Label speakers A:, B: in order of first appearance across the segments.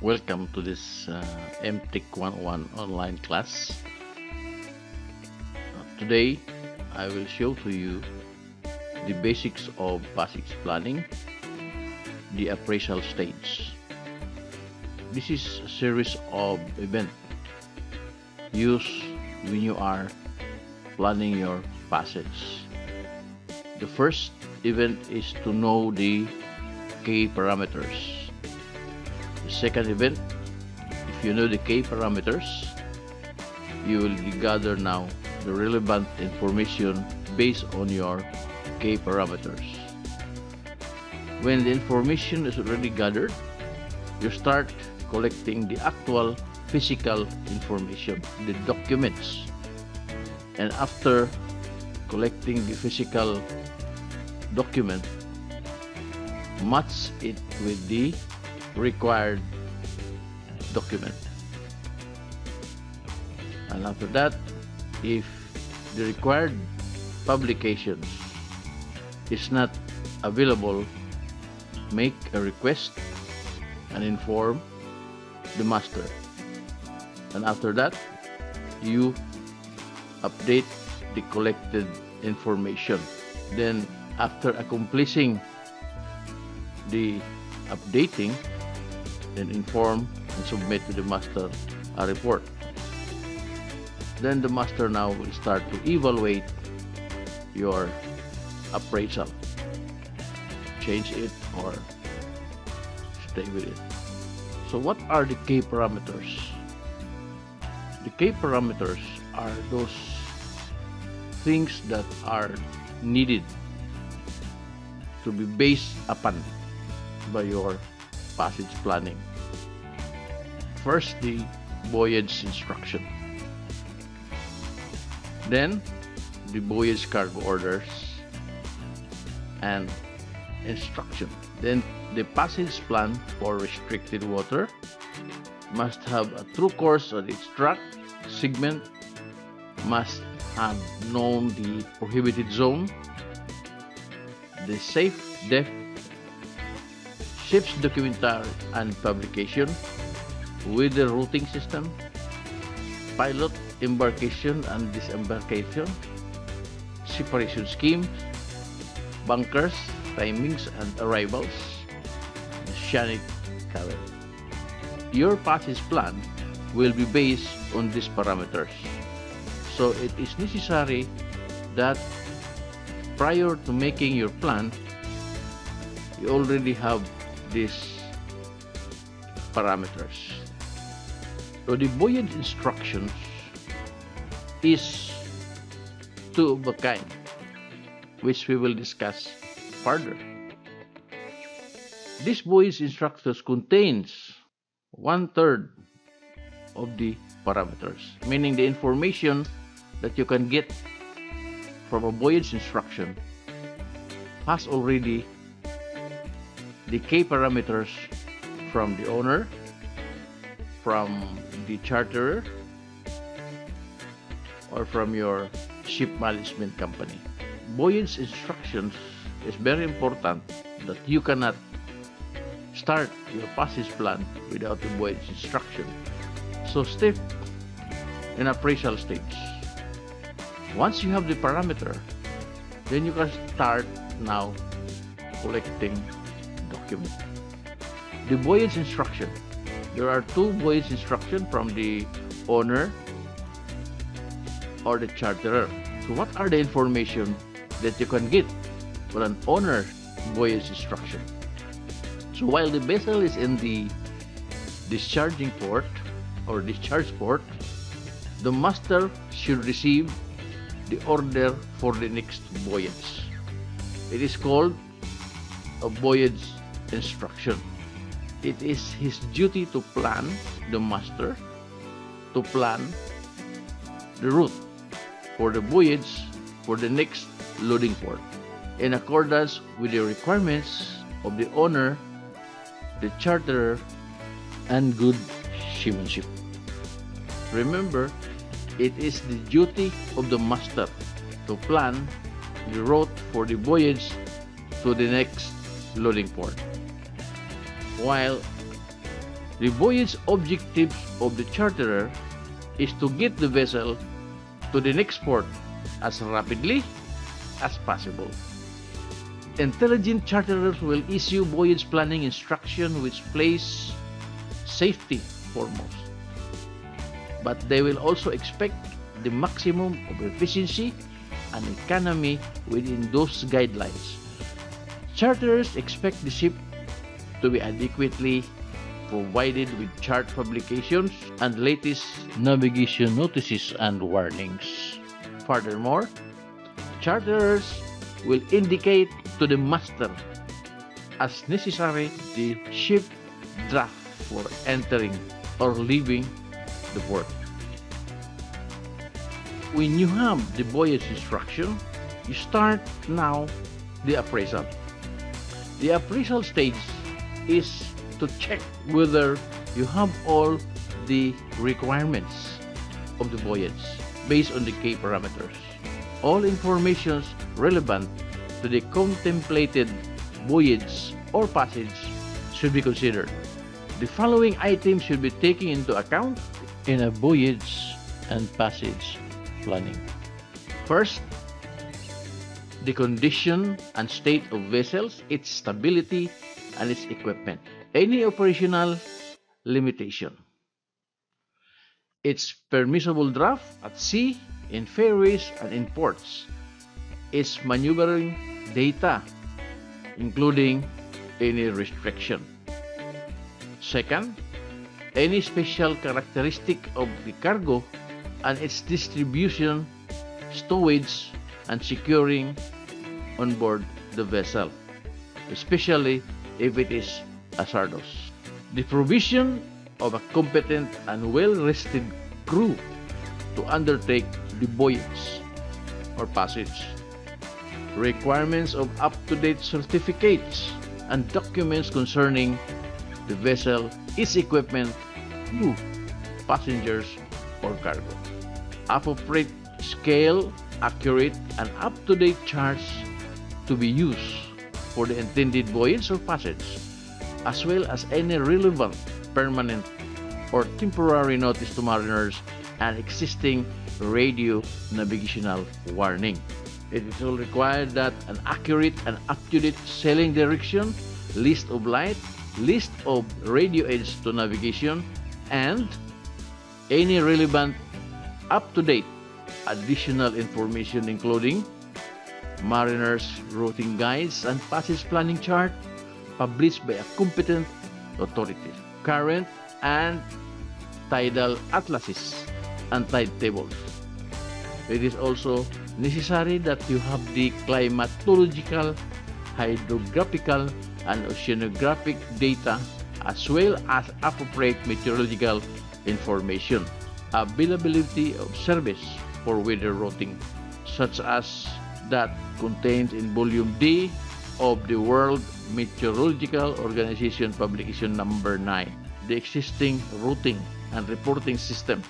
A: Welcome to this MTech 101 online class. Today, I will show to you the basics of passage planning, the appraisal stage. This is a series of events used when you are planning your passage. The first event is to know the key parameters. The second event, if you know the key parameters, you will gather now the relevant information based on your key parameters. When the information is already gathered, you start collecting the actual physical information, the documents. And after collecting the physical document, match it with the required document. And after that, if the required publications is not available, make a request and inform the master. And after that, you update the collected information. Then after accomplishing the updating, then inform and submit to the master a report. Then the master now will start to evaluate your appraisal. Change it or stay with it. So what are the key parameters? The key parameters are those things that are needed to be based upon by your passage planning. First, the voyage instruction. Then, the voyage cargo orders and instruction. Then, the passage plan for restricted water must have a true course on its track segment, must have known the prohibited zone, the safe depth, ship's documentary and publication, with the routing system, pilot embarkation and disembarkation, separation schemes, bunkers, timings and arrivals, oceanic cover. Your passage plan will be based on these parameters. So it is necessary that prior to making your plan, you already have these parameters. So the voyage instructions is two of a kind, which we will discuss further. This voyage instructions contains 1/3 of the parameters, meaning the information that you can get from a voyage instruction has already the key parameters from the owner, from the charterer, or from your ship management company. Voyage instructions is very important, that you cannot start your passage plan without the voyage instruction. So step in appraisal stage. Once you have the parameter, then you can start now collecting document. The voyage instruction. There are two voyage instructions from the owner or the charterer. So what are the information that you can get for an owner voyage instruction? So while the vessel is in the discharging port or discharge port, the master should receive the order for the next voyage. It is called a voyage instruction. It is his duty to plan, the master, to plan the route for the voyage for the next loading port in accordance with the requirements of the owner, the charterer, and good seamanship. Remember, it is the duty of the master to plan the route for the voyage to the next loading port, while The voyage objectives of the charterer is to get the vessel to the next port as rapidly as possible. Intelligent charterers will issue voyage planning instruction which place safety foremost. But they will also expect the maximum of efficiency and economy within those guidelines. Charterers expect the ship to be adequately provided with chart publications and latest navigation notices and warnings. Furthermore, charterers will indicate to the master as necessary the ship draft for entering or leaving the port. When you have the voyage instruction, you start now the appraisal. The appraisal stage is to check whether you have all the requirements of the voyage based on the key parameters. All information relevant to the contemplated voyage or passage should be considered. The following items should be taken into account in a voyage and passage planning. First, the condition and state of vessels, its stability, and its equipment. Any operational limitation. Its permissible draft at sea, in ferries, and in ports. Its maneuvering data, including any restriction. Second, any special characteristic of the cargo and its distribution, stowage, and securing on board the vessel, especially if it is hazardous. The provision of a competent and well-rested crew to undertake the voyage or passage. Requirements of up-to-date certificates and documents concerning the vessel, its equipment, crew, passengers, or cargo. Appropriate scale, accurate, and up-to-date charts to be used for the intended voyage or passage, as well as any relevant, permanent, or temporary notice to mariners and existing radio navigational warning. It is all required that an accurate and up-to-date sailing direction, list of light, list of radio aids to navigation, and any relevant up-to-date additional information including mariners' routing guides and passage planning chart published by a competent authority, current and tidal atlases and tide tables. It is also necessary that you have the climatological, hydrographical, and oceanographic data as well as appropriate meteorological information. Availability of service for weather routing, such as that contained in Volume D of the World Meteorological Organization Publication Number 9, the existing routing and reporting system,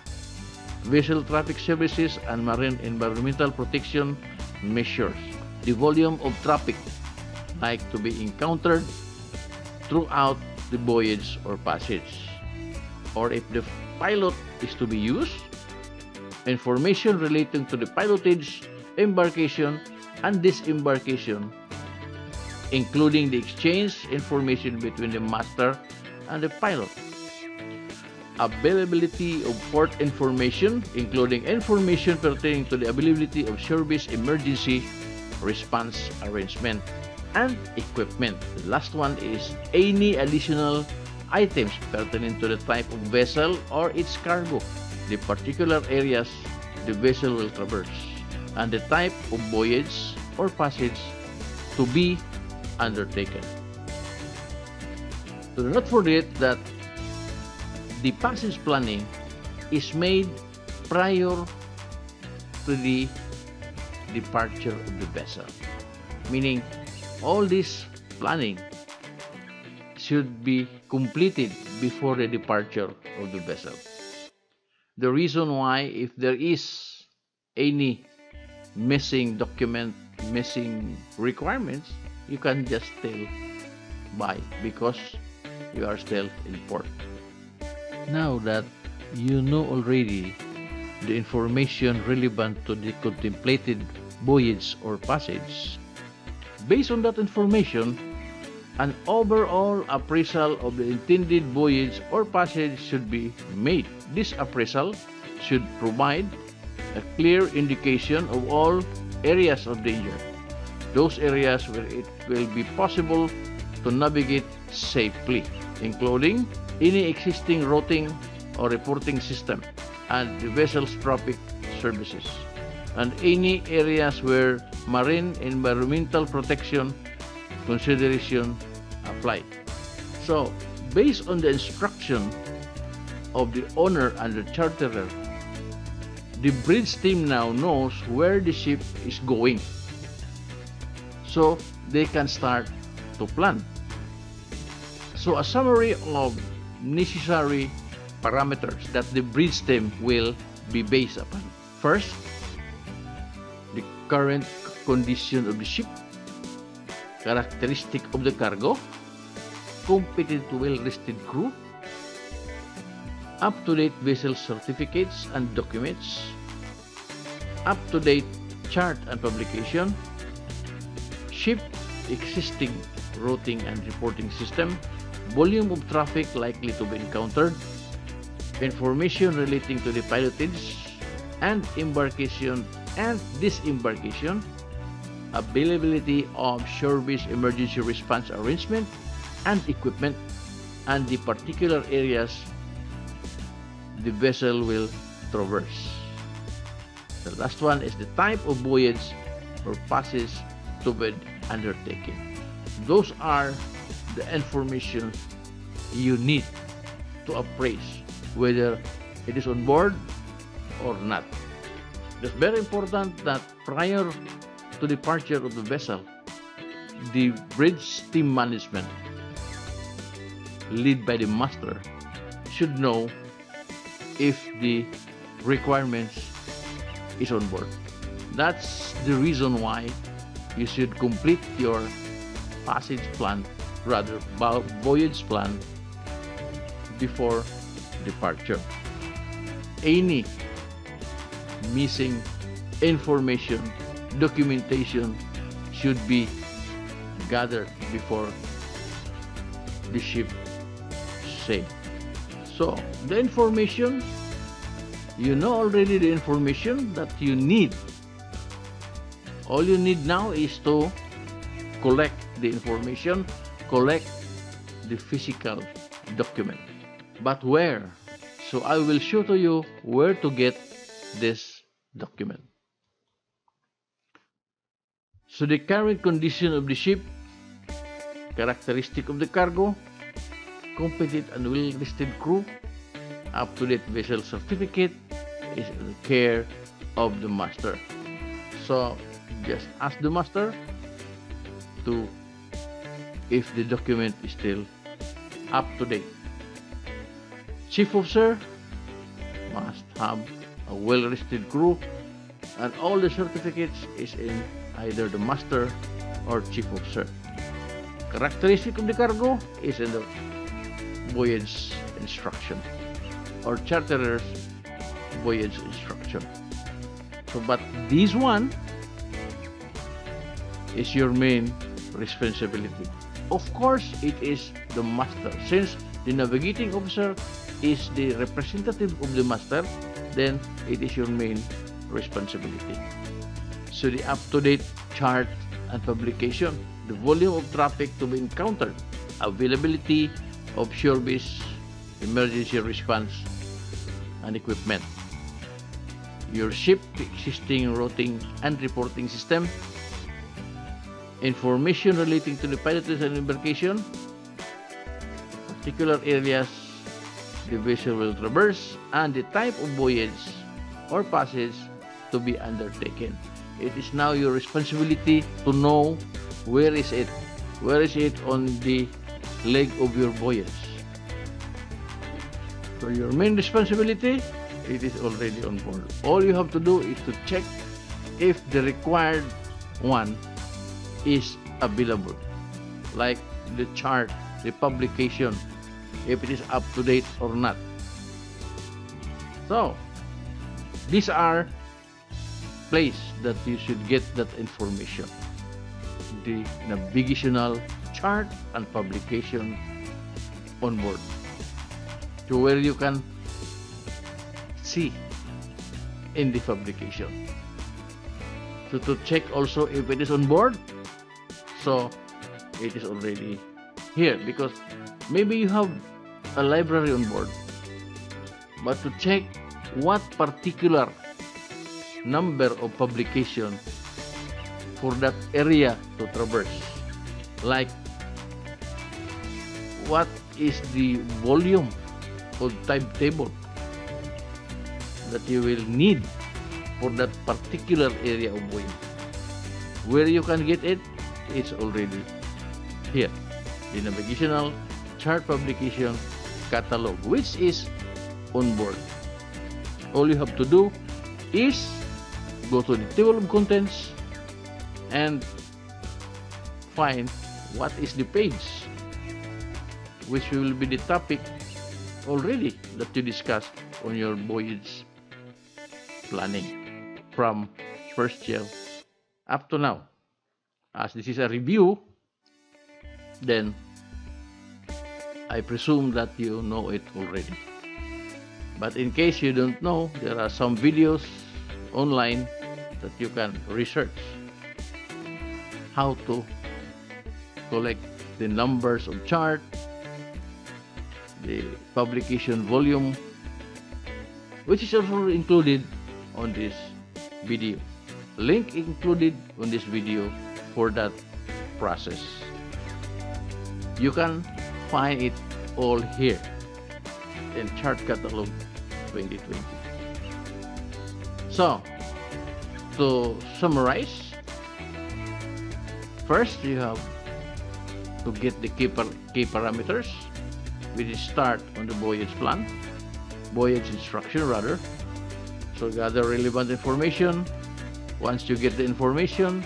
A: vessel traffic services and marine environmental protection measures, the volume of traffic like to be encountered throughout the voyage or passage, or if the pilot is to be used, information relating to the pilotage, embarkation, and disembarkation, including the exchange information between the master and the pilot. Availability of port information, including information pertaining to the availability of service emergency response arrangement and equipment. The last one is any additional items pertaining to the type of vessel or its cargo, the particular areas the vessel will traverse, and the type of voyage or passage to be undertaken. Do not forget that the passage planning is made prior to the departure of the vessel, meaning all this planning should be completed before the departure of the vessel. The reason why, if there is any missing document, missing requirements, you can just still buy because you are still in port. Now that you know already the information relevant to the contemplated voyage or passage, based on that information, an overall appraisal of the intended voyage or passage should be made. This appraisal should provide a clear indication of all areas of danger, those areas where it will be possible to navigate safely, including any existing routing or reporting system and the vessel's traffic services, and any areas where marine environmental protection consideration apply. So, based on the instruction of the owner and the charterer, the bridge team now knows where the ship is going, so they can start to plan. So, a summary of necessary parameters that the bridge team will be based upon. First, the current condition of the ship, characteristic of the cargo, competent well-rested crew, up-to-date vessel certificates and documents, up-to-date chart and publication, ship existing routing and reporting system, volume of traffic likely to be encountered, information relating to the pilotage and embarkation and disembarkation, availability of shore-based emergency response arrangement and equipment, and the particular areas the vessel will traverse. The last one is the type of voyage or passage to be undertaken. Those are the information you need to appraise whether it is on board or not. It's very important that prior to departure of the vessel, the bridge team management, led by the master, should know if the requirements is on board. That's the reason why you should complete your passage plan, rather voyage plan, before departure. Any missing information, documentation should be gathered before the ship sailed. So, the information, you know already the information that you need. All you need now is to collect the information, collect the physical document. But where? So I will show to you where to get this document. So the current condition of the ship, characteristic of the cargo, competent and well-rested crew, up-to-date vessel certificate is in the care of the master. So just ask the master to if the document is still up to date. Chief officer must have a well-rested crew, and all the certificates is in either the master or chief officer. Characteristic of the cargo is in the voyage instruction or charterer's voyage instruction. So, but this one is your main responsibility. Of course, it is the master. Since the navigating officer is the representative of the master, then it is your main responsibility. So the up-to-date chart and publication, the volume of traffic to be encountered, availability of shore-based emergency response and equipment, your ship existing routing and reporting system, information relating to the pilotage and embarkation, particular areas the vessel will traverse, and the type of voyage or passage to be undertaken. It is now your responsibility to know where is it on the leg of your voyage. So your main responsibility, it is already on board. All you have to do is to check if the required one is available, like the chart, the publication, if it is up to date or not. So, these are place that you should get that information. The navigational chart and publication on board, to where you can see in the publication. So to check also if it is on board, so it is already here, because maybe you have a library on board, but to check what particular number of publication for that area to traverse, like what is the volume of timetable that you will need for that particular area of way. Where you can get it is already here, the navigational chart publication catalog, which is on board. All you have to do is go to the table of contents and find what is the page, which will be the topic already that you discussed on your voyage planning from first year up to now. As this is a review, then I presume that you know it already. But in case you don't know, there are some videos online that you can research how to collect the numbers of chart, the publication volume, which is also included on this video. Link included on this video for that process. You can find it all here in Chart Catalog 2020. So, to summarize, first you have to get the key parameters, which is start on the voyage plan, voyage instruction rather. So gather relevant information. Once you get the information,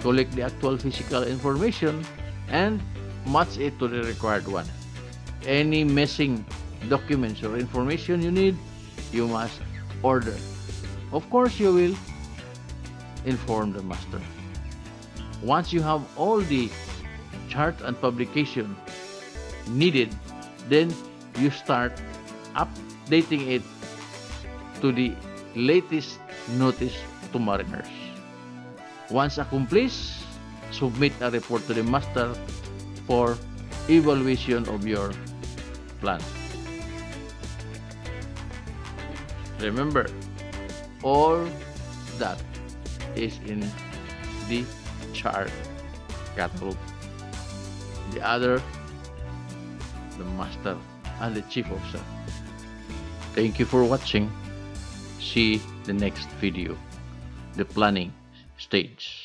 A: collect the actual physical information and match it to the required one. Any missing documents or information you need, you must order. Of course, you will inform the master. Once you have all the chart and publication needed, then you start updating it to the latest notice to mariners. Once accomplished, submit a report to the master for evaluation of your plan. Remember, all that is in the chart catalog. The other, the master and the chief officer. Thank you for watching. See the next video, the planning stage.